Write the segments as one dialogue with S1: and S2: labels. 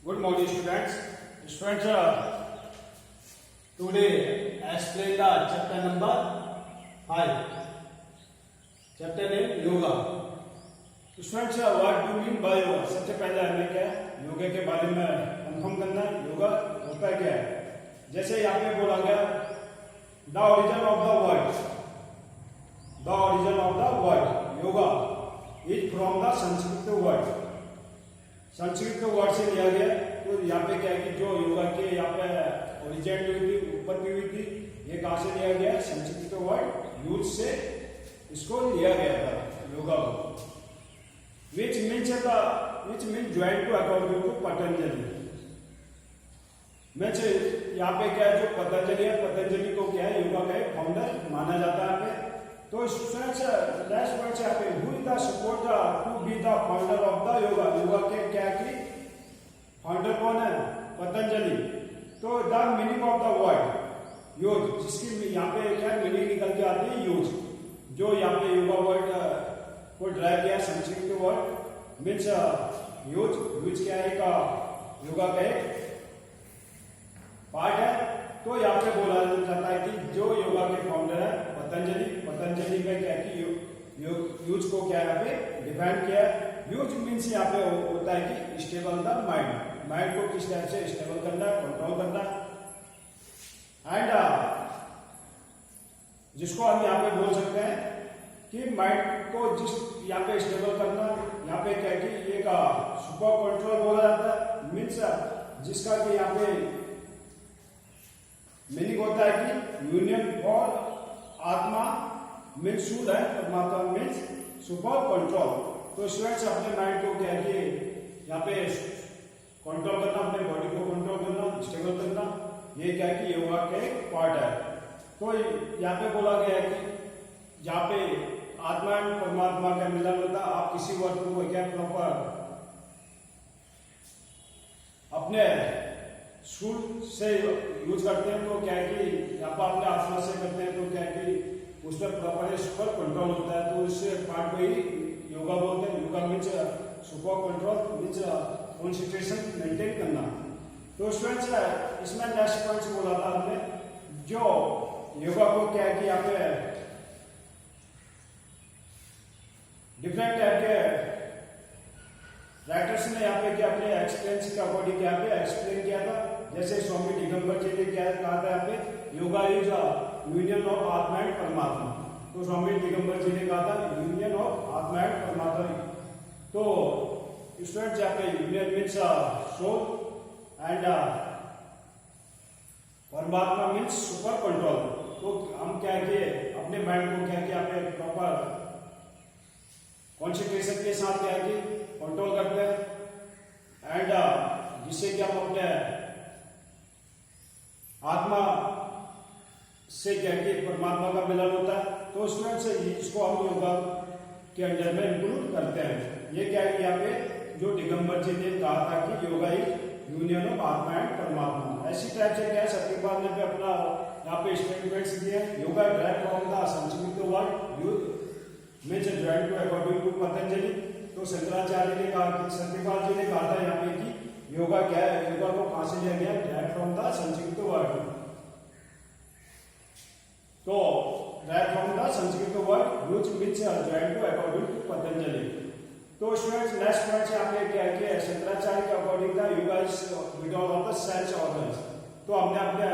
S1: Good morning, students. Students, today I explain the chapter number 5. Chapter name Yoga. Students, what do you mean by yoga? सबसे पहले हमें क्या योगा के बारे में कंफर्म करना है. योगा होता क्या है? जैसे यहाँ पे बोला गया the origin of the word. The origin of the word yoga is from the Sanskrit word. Sanskrit word से लिया गया. तो यहाँ पे क्या है कि जो योगा के यहाँ पे ओरिजिन हुई थी, उत्पत्ति हुई थी, ये कहाँ से लिया गया? संस्कृत वर्ड यूज से इसको लिया गया था योगा को. which means joined to according to Patanjali. Means यहाँ पे क्या है, जो पतंजलि है, पतंजलि को क्या है योगा का एक फाउंडर माना जाता है. तो स्टूडेंट्स नेक्स्ट पॉइंट यहाँ पे who is the support to be the founder of the yoga. Yoga के क्या की फाउंडर कौन है? पतंजलि. तो the meaning of the word yuj, जिसकी यहाँ पे क्या मीनिंग निकल के आती है यूज. जो यहाँ पे योगा वर्ड को ड्राइव किया Sanskrit word means use. Use क्या है? एक योगा का एक पार्ट है. तो यहाँ पे बोला जाता है कि जो योगा के फाउंडर है पतंजलि. पतंजलि में क्या कि यूज को क्या यहाँ पे डिफाइन किया. यूज मीन्स यहाँ पे होता है कि स्टेबल द माइंड. माइंड को किस टाइप से स्टेबल करना, कंट्रोल करना. एंड जिसको हम यहाँ पे बोल सकते हैं कि माइंड को जिस यहाँ पे स्टेबल करना, यहाँ पे क्या कि एक सुपर कंट्रोल बोला जाता है. मीन्स जिसका कि यहाँ पे मीनिंग होता है कि यूनियन और आत्मा मीन्स शुद्ध है, परमात्मा मीन्स सुपर कंट्रोल. तो स्टूडेंट्स अपने माइंड को क्या है कि यहाँ पे कंट्रोल करना, अपने बॉडी को कंट्रोल करना, स्टेबल करना, ये क्या है कि योगा का एक पार्ट है. तो यहाँ पे बोला गया है कि जहाँ पे आत्मा एंड परमात्मा का मिलन होता है. आप किसी वर्ड को क्या प्रॉपर अपने सूर से यूज करते हैं तो क्या है कि यहाँ पर अपने आत्मा से करते हैं तो क्या है कि उस पर प्रॉपर सुपर कंट्रोल होता है. तो उससे पार्ट को ही योगा बोलते हैं. Yoga means super control means concentration maintain करना. तो स्टूडेंट्स इसमें नेक्स्ट पॉइंट बोला था हमने, जो योगा को क्या है कि यहाँ पे डिफरेंट टाइप के राइटर्स ने यहाँ पे क्या अपने एक्सपीरियंस के अकॉर्डिंग यहाँ पे एक्सप्लेन किया था. जैसे स्वामी दिगंबर जी ने क्या कहा था यहाँ पे योगा इज यूनियन ऑफ आत्मा एंड परमात्मा. तो स्वामी दिगंबर जी ने कहा था यूनियन ऑफ आत्मा एंड परमात्मा. तो स्टूडेंट्स यहाँ पे यूनियन मीन्स सोल एंड परमात्मा मीन्स सुपर कंट्रोल. तो हम क्या है कि अपने माइंड को क्या है कि यहाँ पे प्रॉपर कॉन्सेंट्रेशन के साथ क्या है कि कंट्रोल करते हैं. एंड जिससे कि हम अपने आत्मा से क्या कि परमात्मा का मिलन होता है. तो स्टूडेंट्स इसको हम योगा के अंडर में इंक्लूड करते हैं. ये क्या है कि यहाँ पे जो दिगंबर जी ने कहा था कि योगा इज यूनियन ऑफ आत्मा एंड परमात्मा. ऐसी टाइप से क्या सत्यपाल ने भी अपना यहाँ पे स्टेटमेंट्स दिए. Yoga drive from the Sanskrit word use means join to according to Patanjali. तो शंकराचार्य ने कहा, सत्यपाल जी ने कहा था यहाँ पे कि योगा क्या है, योगा को कहां से लिया गया? Derived from the Sanskrit word. तो derived from the Sanskrit word use means join to according to Patanjali. तो स्टूडेंट्स नेक्स्ट पॉइंट यहाँ पे क्या है कि शंकराचार्य के अकॉर्डिंग था yoga is without of the sense organs. तो हमने अपने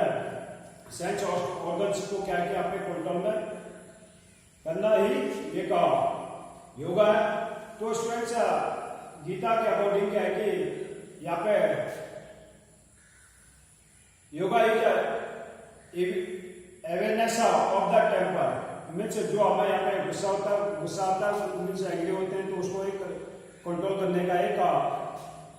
S1: सेंस ऑर्गन्स को क्या है कि आपने कंट्रोल में करना ही एक योगा है. तो स्टूडेंट्स गीता के अकॉर्डिंग क्या है कि यहाँ पे yoga is awareness of the temper. Means जो हमें यहाँ पे गुस्सा होता है मीन्स एंग्री होते हैं तो उसको एक कंट्रोल करने का एक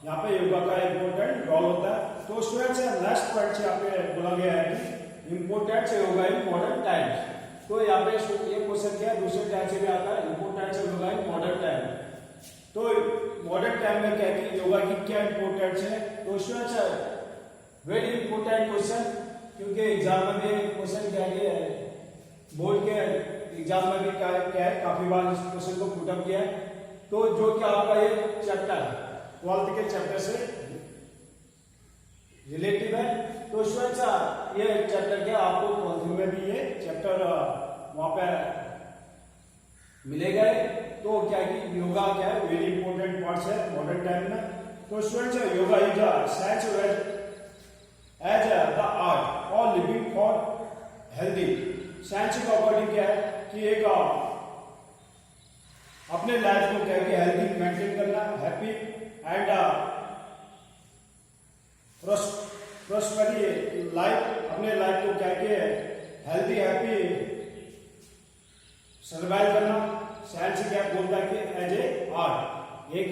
S1: यहाँ पे योगा का इम्पोर्टेंट रोल होता है. तो स्टूडेंट्स नेक्स्ट पॉइंट यहाँ पे बोला गया है कि important yoga in modern times. तो यहाँ पे ये क्वेश्चन क्या है, दूसरे टाइप से भी आता है important yoga in modern time. तो मॉडर्न टाइम में क्या है कि योगा की क्या इंपोर्टेंस है? तो स्टूडेंट्स वेरी इंपोर्टेंट क्वेश्चन, क्योंकि एग्जाम में भी क्वेश्चन क्या है, बोर्ड के एग्जाम में भी क्या है काफी बार इस क्वेश्चन को पुट अप किया है. तो जो कि आपका ये चैप्टर 12th के चैप्टर से रिलेटिव है। तो स्टूडेंट्स ये चैप्टर के आपको कॉलेज में भी ये चैप्टर वहां पे मिलेगा। तो क्या कि योगा क्या है, वेरी इंपॉर्टेंट पार्ट्स है मॉडर्न टाइम में। तो students yoga is a science as the art और लिविंग फॉर हेल्दी। साइंस के अकॉर्डिंग क्या है कि एक अपने लाइफ को क्या है कि हेल्दी मेंटेन करना, हैप्पी एंड प्रोस्पेरी लाइफ, अपने लाइफ को क्या कि हेल्दी हैप्पी सर्वाइव करना। साइंस क्या बोलता है कि एज ए आर्ट, एक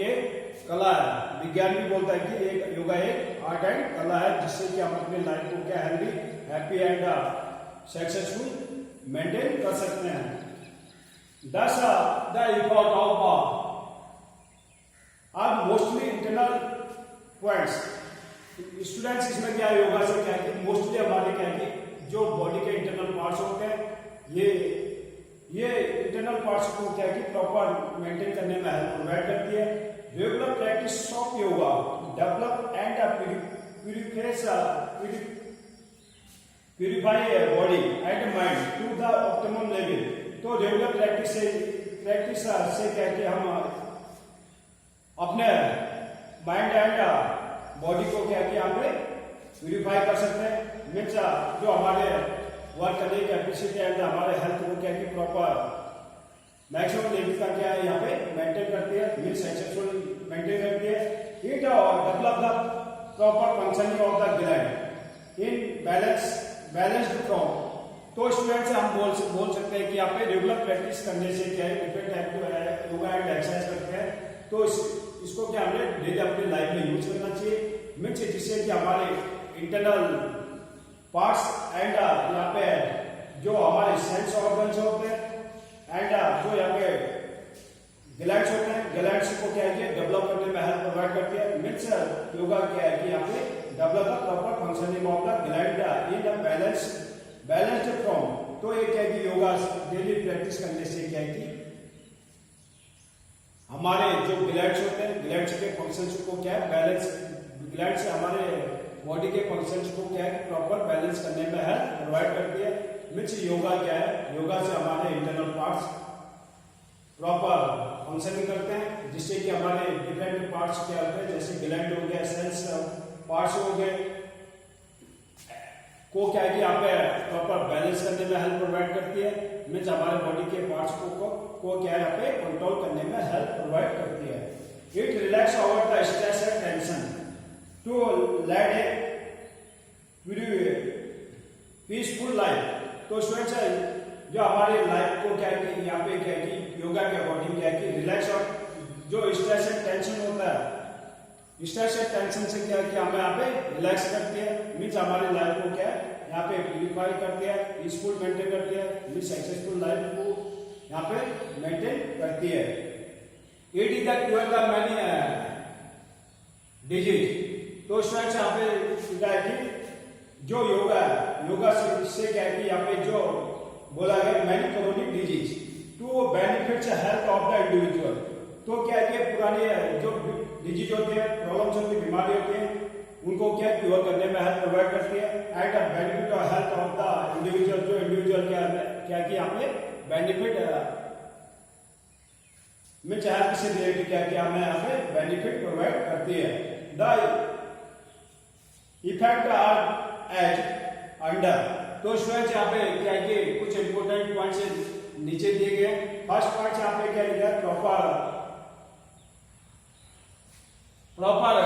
S1: कला है। विज्ञान भी बोलता है कि एक योगा एक आर्ट एंड कला है, जिससे कि हम अपने लाइफ को क्या healthy happy and successful maintain कर सकते हैं। Thus the effect of are mostly internal points. Students इसमें क्या योगा से क्या है, मोस्टली हमारे क्या है जो बॉडी के इंटरनल पार्ट्स होते हैं, ये इंटरनल पार्ट्स को क्या है प्रॉपर मेंटेन करने में हेल्प प्रोवाइड करती है। Regular practice of yoga develop and purify body and mind to the optimum level. तो रेगुलर प्रैक्टिस से क्या कि हम अपने माइंड एंड बॉडी को क्या कि यहाँ पे प्यूरिफाई कर सकते हैं। मीन्स जो हमारे वर्क करने की कैपेसिटी एंड हमारे हेल्थ को क्या कि प्रॉपर मैक्सिमम लेवल का क्या है यहाँ पे मेंटेन करती है, मीन्स सक्सेसफुल मेंटेन करती है। It develop the proper functioning of the gland in balanced form. तो स्टूडेंट्स हम बोल सकते हैं कि यहाँ पे रेगुलर प्रैक्टिस करने से क्या है डिफरेंट टाइप के योगा एंड एक्सरसाइज करते हैं। तो इसको क्या हमें डेली अपनी लाइफ में यूज करना चाहिए, मीन्स जिससे कि हमारे इंटरनल पार्ट्स एंड यहाँ पे जो हमारे सेंस ऑर्गन्स होते हैं एंड जो यहाँ पे ग्लैंड्स होते हैं, ग्लैंड्स को क्या है डेवलप करने में हेल्प प्रोवाइड करती है। मीन्स योगा क्या है कि यहाँ पे develop the proper functioning of the gland in the balanced form. तो ये क्या है कि योगा डेली प्रैक्टिस करने से क्या है कि हमारे जो ग्लैंड्स होते हैं, ग्लैंड्स के फंक्शंस को क्या है बैलेंस, ग्लैंड्स हमारे बॉडी के फंक्शंस को क्या है प्रॉपर बैलेंस करने में हेल्प प्रोवाइड करती है। मीन्स योगा क्या है, योगा से हमारे इंटरनल पार्ट्स प्रॉपर फंक्शनिंग करते हैं, जिससे कि हमारे डिफरेंट पार्ट्स क्या होते हैं, जैसे ग्लैंड हो गया, सेंस पार्ट्स हो गए, को क्या है कि यहाँ पे प्रॉपर बैलेंस करने में हेल्प प्रोवाइड करती है। मीन्स हमारे बॉडी के पार्ट्स को क्या है यहाँ पे कंट्रोल करने में हेल्प प्रोवाइड करती है। It relax over the stress and tension to lead a peaceful life. तो स्टूडेंट्स जो हमारे लाइफ को क्या है कि यहाँ पे क्या है कि योगा के अकॉर्डिंग क्या है कि रिलैक्स और जो स्ट्रेस एंड टेंशन होता है, स्ट्रेस एंड टेंशन से क्या है कि हमें यहाँ पे रिलैक्स करती है। मीन्स हमारे लाइफ को क्या है यहाँ पे प्यूरिफाई करती है, पीसफुल मेंटेन करती है, मीन्स सक्सेसफुल लाइफ को यहाँ पे मेंटेन करती है। It is the cure the many disease. तो स्टूडेंट्स यहाँ पे क्या है कि जो योगा है, योगा से क्या है कि यहाँ पे जो बोला गया many chronic disease to benefits health of the individual. तो क्या है कि पुरानी जो डिजीज होती है, प्रॉब्लम्स होती है, बीमारी होती है, उनको क्या क्योर करने में हेल्प प्रोवाइड करती है at the benefit of health of the individual. जो इंडिविजुअल क्या कि यहाँ पे बेनिफिट मीन्स हेल्थ से रिलेटेड क्या हमें यहाँ पे बेनिफिट प्रोवाइड करती है। The effect are as under. तो स्टूडेंट्स यहाँ पे क्या है कि कुछ इंपोर्टेंट पॉइंट्स नीचे दिए गए। फर्स्ट पॉइंट यहाँ पे क्या लिखा है, proper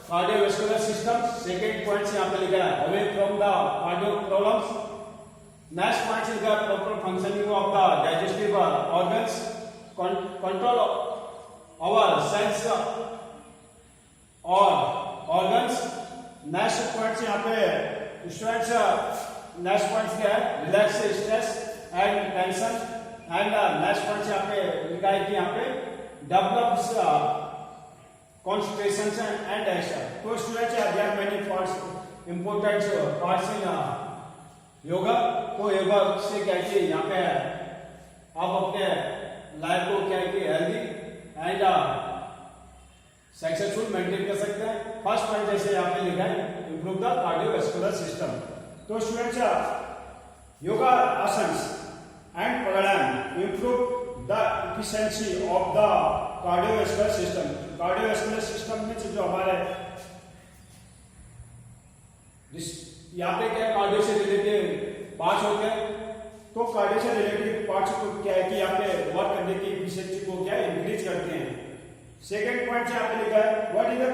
S1: cardiovascular system. Second point यहाँ पे लिखा है away from the cardio problems. Next point लिखा है proper functioning of the digestive organs, control our sense और ऑर्गन्स। नेक्स्ट पॉइंट यहाँ पे स्टूडेंट्स नेक्स्ट पॉइंट क्या है, relax stress and tension. And next point यहाँ पे लिखा है कि यहाँ पे डेवलप्स concentration and action। तो students there are many parts, important parts in yoga. तो योगा से क्या है यहाँ पे आप अपने लाइफ को क्या है कि हेल्दी एंड सक्सेसफुल मेंटेन कर सकते हैं। फर्स्ट पॉइंट जैसे यहाँ पे लिखा है improve the cardiovascular system. तो students yoga asanas and pranayam improve the efficiency of the cardiovascular system. Cardiovascular system में जो हमारे यहाँ पे क्या कार्डियो से रिलेटेड पार्ट्स होते हैं, तो कार्डियो से रिलेटेड पार्ट्स को क्या है कि यहाँ पे वर्क करने की एफिशिएंसी को क्या इंक्रीज करते हैं. सेकेंड पॉइंट से आपने लिखा है what is the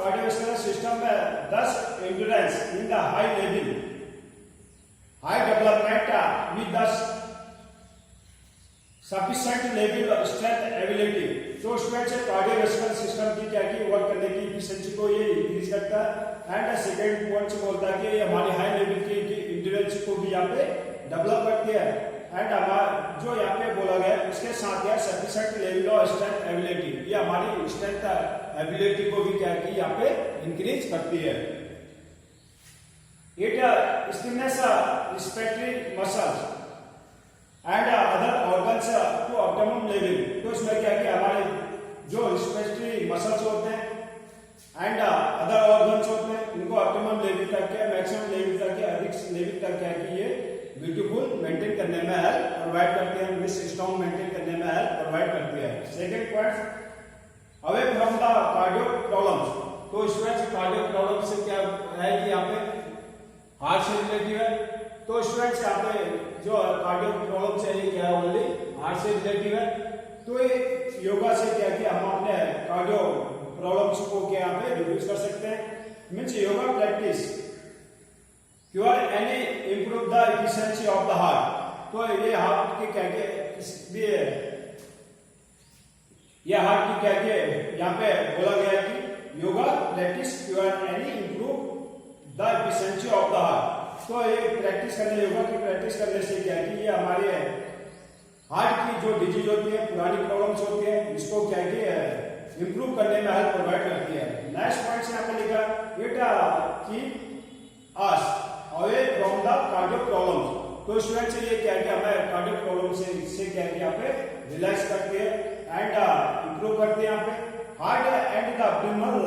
S1: cardiovascular system this endurance in the high level high development with the sufficient level of strength ability. तो स्टूडेंट्स कार्डियोवैस्कुलर सिस्टम की क्या की वर्क करने की एफिशिएंसी को ये इंक्रीज करता है. एंड सेकेंड पॉइंट से बोलता है कि हमारी हाई लेवल की एंड्योरेंस को भी यहाँ पे डेवलप करती है. एंड हमारा जो यहाँ पे बोला गया उसके साथ यह sufficient level of strength ability, ये हमारी स्ट्रेंथ एबिलिटी को भी क्या की यहाँ पे इंक्रीज करती है. It stimulates respiratory muscles and other organs to optimum level. तो इसमें क्या कि हमारे जो रेस्पिरेटरी मसल्स होते हैं एंड अदर ऑर्गन्स होते हैं उनको ऑप्टिमम लेवल तक क्या मैक्सिमम लेवल तक या अधिक लेवल तक क्या कि ये ब्यूटीफुल मेंटेन करने में हेल्प प्रोवाइड करते हैं, विश स्ट्रॉन्ग मेंटेन करने में हेल्प प्रोवाइड करती है. Second point away from the cardio problems. तो स्टूडेंट्स कार्डियो प्रॉब्लम से क्या है कि यहाँ पे हार्ट से रिलेटेड है. तो स्टूडेंट्स यहाँ पे जो कार्डियो प्रॉब्लम से ये क्या है ओनली हार्ट से रिलेटेड है. तो ये योगा से क्या कि हम अपने कार्डियो प्रॉब्लम्स को क्या यहाँ पे रिड्यूस कर सकते हैं. Means yoga practice cure any improve the efficiency of the heart. तो ये हार्ट की क्या के ये हार्ट की क्या के यहाँ पे बोला गया है कि yoga practice cure any improve the efficiency of the heart. तो ये प्रैक्टिस करने योगा की प्रैक्टिस करने से क्या कि ये हमारे हार्ट की जो डिजीज होती है पुरानी प्रॉब्लम्स होती है इसको क्या कि इंप्रूव करने में हेल्प प्रोवाइड करती है. नेक्स्ट पॉइंट से आपने लिखा it keep us away from the cardio problems. तो स्टूडेंट्स ये क्या कि हमें कार्डियो प्रॉब्लम से क्या कि यहाँ पे रिलैक्स करती है एंड इंप्रूव करती है यहाँ पे हार्ट एंड द अब्डोमिनल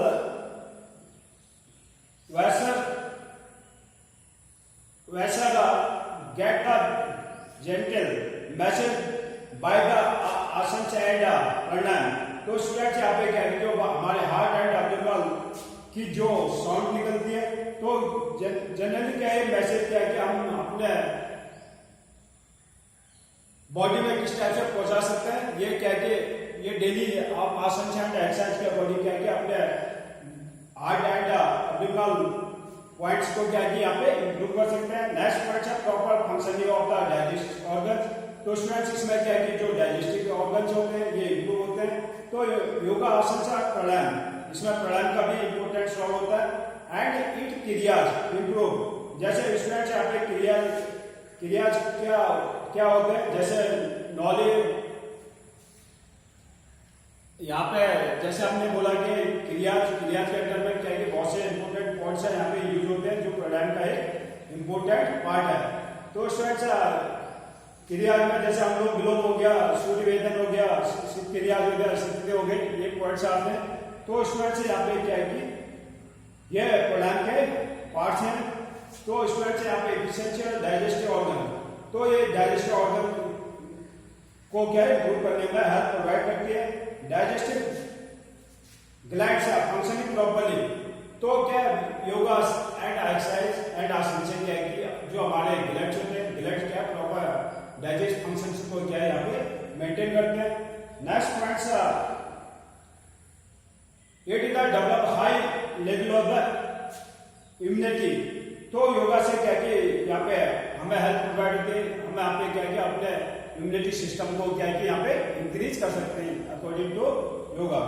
S1: वैसा get the gentle message by the आसन एंड प्राणायाम. तो स्टूडेंट्स यहाँ पे क्या है जो हमारे हार्ट एंड अब्डोमिनल की जो साउंड निकलती है तो जनरली क्या है मैसेज क्या है कि हम अपने बॉडी में किस टाइप से पहुंचा सकते हैं. ये क्या है कि ये डेली आप आसन एंड एक्सरसाइज के बॉडी क्या है कि अपने हार्ट एंड अब्डोमिनल पॉइंट्स को क्या है कि यहाँ पे इंप्रूव कर सकते हैं. नेक्स्ट पॉइंट है proper functioning of the digestive organs. तो स्टूडेंट्स इसमें क्या है कि जो डाइजेस्टिव ऑर्गन्स होते हैं ये इंप्रूव होते हैं. तो योगा आसन से प्राणायाम इसमें प्राणायाम का भी इंपॉर्टेंट रोल होता है. And it क्रियाज improve. जैसे स्टूडेंट्स यहाँ पे क्रियाज क्या होते हैं जैसे नॉलेज यहाँ पे जैसे हमने बोला कि क्रियाज के अंदर में क्या है कि बहुत से इंपॉर्टेंट पॉइंट्स है यहाँ पे यूज होते हैं जो प्राणायाम का एक इंपॉर्टेंट पार्ट है. तो स्टूडेंट्स क्रिया में जैसे हम लोग विलोम हो गया, सूर्य वेदन हो गया, क्रिया हो गया, सिद्धि हो गई, ये पॉइंट्स आते हैं. तो स्टूडेंट्स यहाँ पे क्या है कि ये प्राणायाम के पार्ट्स हैं. तो स्टूडेंट्स यहाँ पे एफिशिएंसी और डाइजेस्टिव ऑर्गन. तो ये डाइजेस्टिव ऑर्गन को क्या है इंप्रूव करने में हेल्प प्रोवाइड करती है. Digestive glands are functioning properly. तो क्या योगा एंड एक्सरसाइज एंड आसन से क्या है कि जो हमारे ग्लैंड्स होते हैं ग्लैंड्स क्या प्रॉपर डाइजेस्ट फंक्शंस को क्या है यहाँ पे मेंटेन करते हैं. Next points it is the develop high level of the immunity. तो योगा से क्या कि यहाँ पे हमें हेल्प प्रोवाइड होती है. हमें यहाँ पे क्या कि अपने इम्यूनिटी सिस्टम को क्या कि यहाँ पे इंक्रीज कर सकते हैं according to yoga.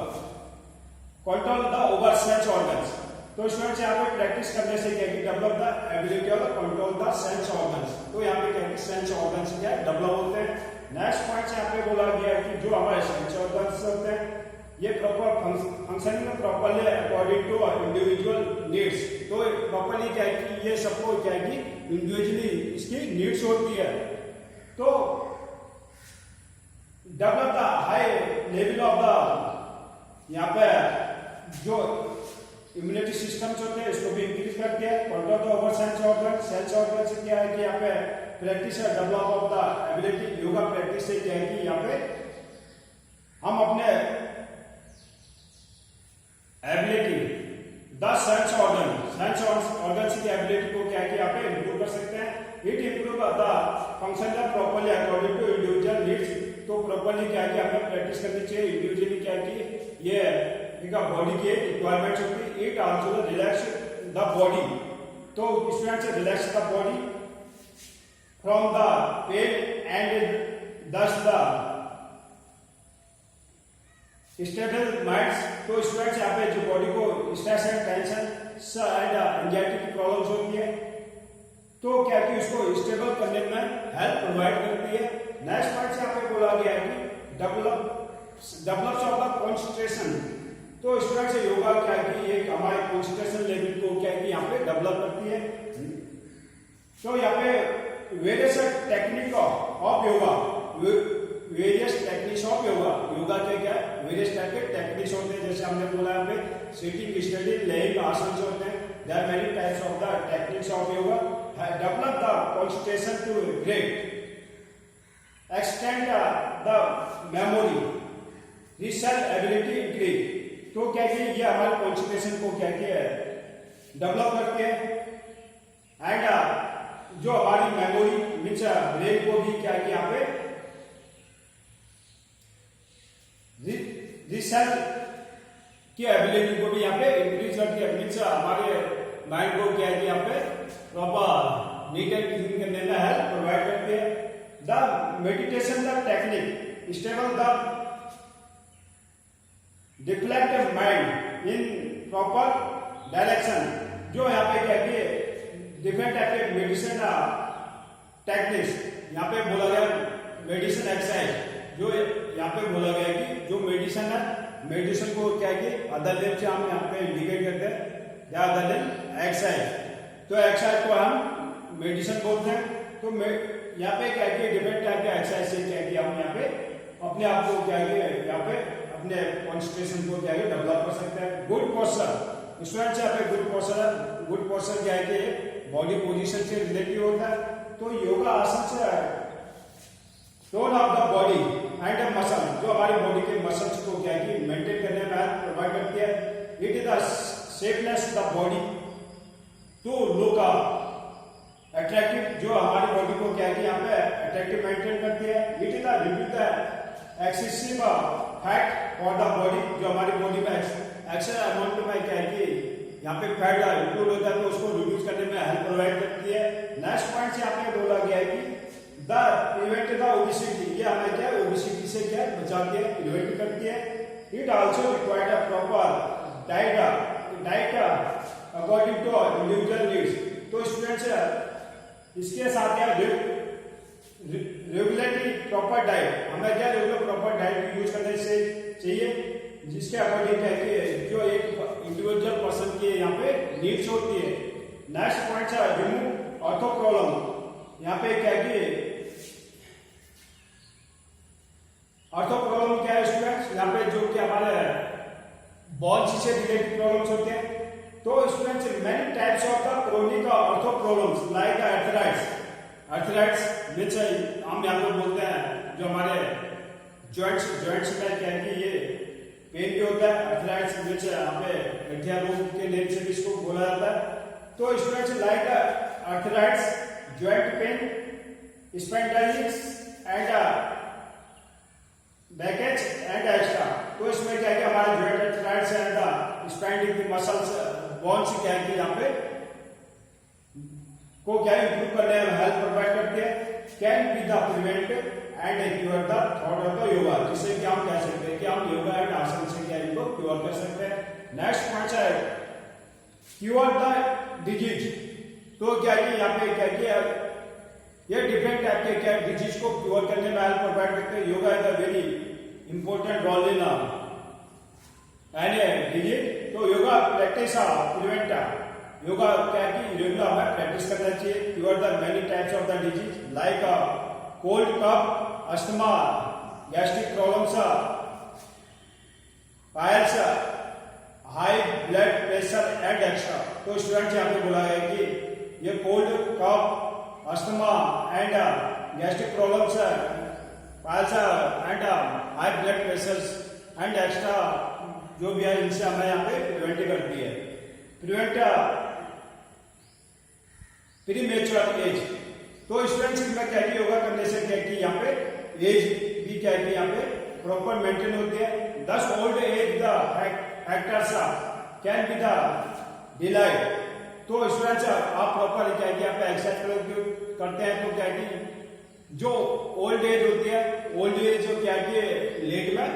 S1: Control the over sense organs. तो स्टूडेंट्स यहाँ पे प्रैक्टिस करने से क्या कि develop the ability of control the sense organs. तो यहाँ पे क्या कि सेंस ऑर्गन्स क्या डेवलप होते हैं. नेक्स्ट पॉइंट यहाँ पे बोला गया कि जो हमारे सेंस ऑर्गन्स होते हैं ये proper functioning properly according to individual needs. तो प्रॉपरली क्या है कि ये सबको क्या है कि इंडिविजुअली इसकी नीड्स होती है. तो develop the high level of the यहाँ पे जो इम्यूनिटी सिस्टम होते हैं इसको भी इंक्रीज करती है। Control the over sense organ से क्या है कि यहाँ पे प्रैक्टिस है develop of the ability. Yoga practice से क्या है कि यहाँ पे हम अपने एबिलिटी द सेंस ऑर्गन की एबिलिटी को क्या है कि यहाँ पे इंप्रूव कर सकते हैं। It improve the function properly according to individual needs. तो प्रॉपर्ली क्या है कि हमें प्रैक्टिस करनी चाहिए। इंडिविजुअली क्या है कि ये इनका बॉडी की रिक्वायरमेंट होती है। It also relax the body. तो स्टूडेंट से relax the body from the pain and thus the stable minds. तो स्टूडेंट्स यहाँ पे जो बॉडी को stress and tension and anxiety की प्रॉब्लम्स होती है तो क्या कि उसको स्टेबल करने में हेल्प प्रोवाइड करती है। नेक्स्ट पॉइंट यहाँ पे बोला गया है कि डेवलप्स ऑफ द कॉन्सेंट्रेशन। तो स्टूडेंट से योगा क्या है कि एक हमारे कॉन्सेंट्रेशन लेवल को क्या है कि यहाँ पे डेवलप करती है। तो यहाँ पे various technique of yoga, various techniques of yoga. Yoga के क्या वेरियस टाइप के टेक्निक्स होते हैं। जैसे हमने बोला यहाँ पे सिटिंग, स्टैंडिंग, लेइंग आसन होते हैं। There are many types of the techniques of yoga. Develop the concentration to great extend the memory, research ability increase. तो क्या कि ये हमारे कॉन्सेंट्रेशन को क्या किया है डेवलप करते हैं एंड जो हमारी मेमोरी मीन्स ब्रेन को भी क्या किया यहाँ पे रिसर्च की एबिलिटी को भी यहाँ पे इंक्रीज करती है। मीन्स हमारे माइंड को क्या है कि यहाँ पे प्रॉपर नीट एंड क्लीन करने में हेल्प प्रोवाइड करती है। The meditation the technique stable the deflect mind in proper direction. जो यहाँ पे क्या है डिफरेंट टाइप के मेडिसिन टेक्निक्स यहाँ पे बोला गया। मेडिसिन एक्सरसाइज जो यहाँ पे बोला गया कि जो मेडिसिन है, मेडिसिन को क्या है कि अदर नेम से हम यहाँ पे इंडिकेट करते हैं या अदर नेम एक्सरसाइज। तो एक्सरसाइज को हम मेडिसिन बोलते हैं। तो यहाँ पे क्या है कि डिफरेंट टाइप के एक्सरसाइज से क्या है कि हम यहाँ पे अपने आप को क्या है यहाँ पे अपने कॉन्सेंट्रेशन को क्या है डेवलप कर सकते हैं। गुड पोस्चर स्टूडेंट यहाँ पे गुड पोस्चर क्या है कि बॉडी पोजीशन से रिलेटेड होता है। तो योगा आसन से tone of the body and muscle, जो हमारी बॉडी के मसल्स को क्या है कि मेंटेन करने में हेल्प प्रोवाइड करती है। It is the shapeness the body to look attractive. जो हमारी बॉडी को क्या है कि यहाँ पे अट्रैक्टिव मेंटेन करती है। It is the reduce the excessive fat for the body. जो हमारी बॉडी में एक्सेस अमाउंट में क्या है कि यहाँ पे फैट इंक्लूड होता है तो उसको रिड्यूस करने में हेल्प प्रोवाइड करती है। नेक्स्ट पॉइंट से यहाँ पे बोला गया है कि द प्रिवेंट द ओबेसिटी। ये हमें क्या ओबेसिटी से क्या बचाती है, प्रिवेंट करती है। It also required a proper diet according to individual needs. तो स्टूडेंट्स इसके साथ क्या रेगुलरली प्रॉपर डाइट, हमें क्या रेगुलर प्रॉपर डाइट यूज करने से चाहिए जिसके अकॉर्डिंग क्या है जो एक इंडिविजुअल पर्सन की यहाँ पे नीड्स होती है। नेक्स्ट पॉइंट है रिमूव ऑर्थो प्रॉब्लम। यहाँ पे क्या है कि ऑर्थो प्रॉब्लम क्या है स्टूडेंट्स, यहाँ पे जो कि हमारे बोन्स से रिलेटेड प्रॉब्लम्स होते हैं। तो students many types of the chronic ortho problems like arthritis means हम यहाँ पे बोलते हैं जो हमारे जॉइंट्स में क्या है कि ये पेन भी होता है। आर्थराइटिस मींस यहाँ पे गठिया रोग के नेम से भी इसको बोला जाता है। तो students like arthritis, joint pain, spondylitis and baggage and extra. तो इसमें क्या है कि हमारे joint arthritis and spine muscles bones क्या है कि यहाँ पे को क्या इंप्रूव करने में हेल्प प्रोवाइड करती है। Can be the prevent and cure the thought of the yoga, जिससे कि हम कह सकते हैं कि हम योगा एंड आसन से क्या इनको क्योर कर सकते हैं। नेक्स्ट पॉइंट है क्योर द डिजीज। तो क्या है कि यहाँ पे क्या किया ये डिफरेंट टाइप के क्या डिजीज को क्योर करने में हेल्प प्रोवाइड करते हैं। Yoga is a very important role in any disease. तो योगा प्रैक्टिस प्रिवेंट योगा क्या है कि रेगुलर हमें प्रैक्टिस करना चाहिए। Cure the many types of the disease like cold, cough, asthma, gastric problems, piles, high blood pressure students यहाँ पे बोला है कि ये cold cough asthma and gastric problems also and high blood pressures and extra जो भी है इनसे हमें यहाँ पे प्रिवेंट करती है। प्रिवेंट प्री मैच्योर एज, तो स्टूडेंट्स में क्या की योगा करने से क्या की यहाँ पे एज भी क्या की यहाँ पे प्रॉपर मेंटेन होती है। This old age the factors can be the delayed, तो स्टूडेंट्स आप प्रॉपर क्या की यहाँ पे एक्सरसाइज करते हैं तो क्या की जो ओल्ड एज होती है, ओल्ड एज जो क्या कि लेट में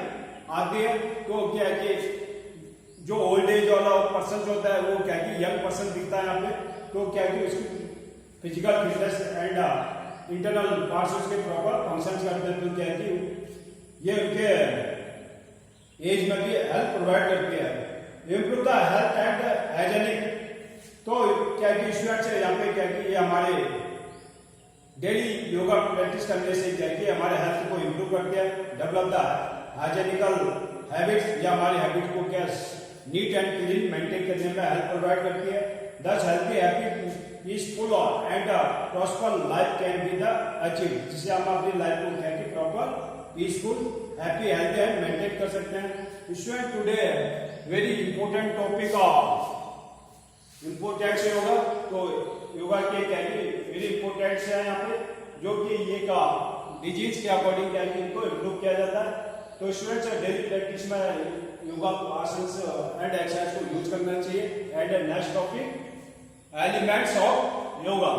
S1: आती है, तो क्या कि जो ओल्ड एज वाला पर्सन जो होता है वो क्या कि यंग पर्सन दिखता है यहाँ पे, तो क्या कि उसकी physical fitness and internal parts उसके प्रॉपर फंक्शन करते हैं, तो क्या कि ये उनके एज में भी हेल्प प्रोवाइड करती है। Improve the health and hygienic, तो क्या कि स्टूडेंट्स यहाँ पे क्या कि ये हमारे डेली योगा प्रैक्टिस करने से क्या कि हमारे हेल्थ को इंप्रूव करते हैं। डेवलप द हाइजेनिकल हैबिट्स, या हमारे हैबिट को क्या नीट एंड क्लीन मेंटेन करने में हेल्प प्रोवाइड करती है। दस healthy happy peaceful and prosper life can be the achieve, जिससे हम अपनी लाइफ को क्या कि proper peaceful happy healthy and maintain कर सकते हैं। Student today very important topic of important yoga, तो योगा के क्या कि वेरी इंपॉर्टेंट है यहाँ पे, जो कि ये का डिजीज के अकॉर्डिंग क्या कि इनको इम्प्रूव किया जाता है। तो स्टूडेंट्स डेली प्रैक्टिस में योगा आसन एंड एक्सरसाइज को यूज करना चाहिए। And next topic elements of yoga.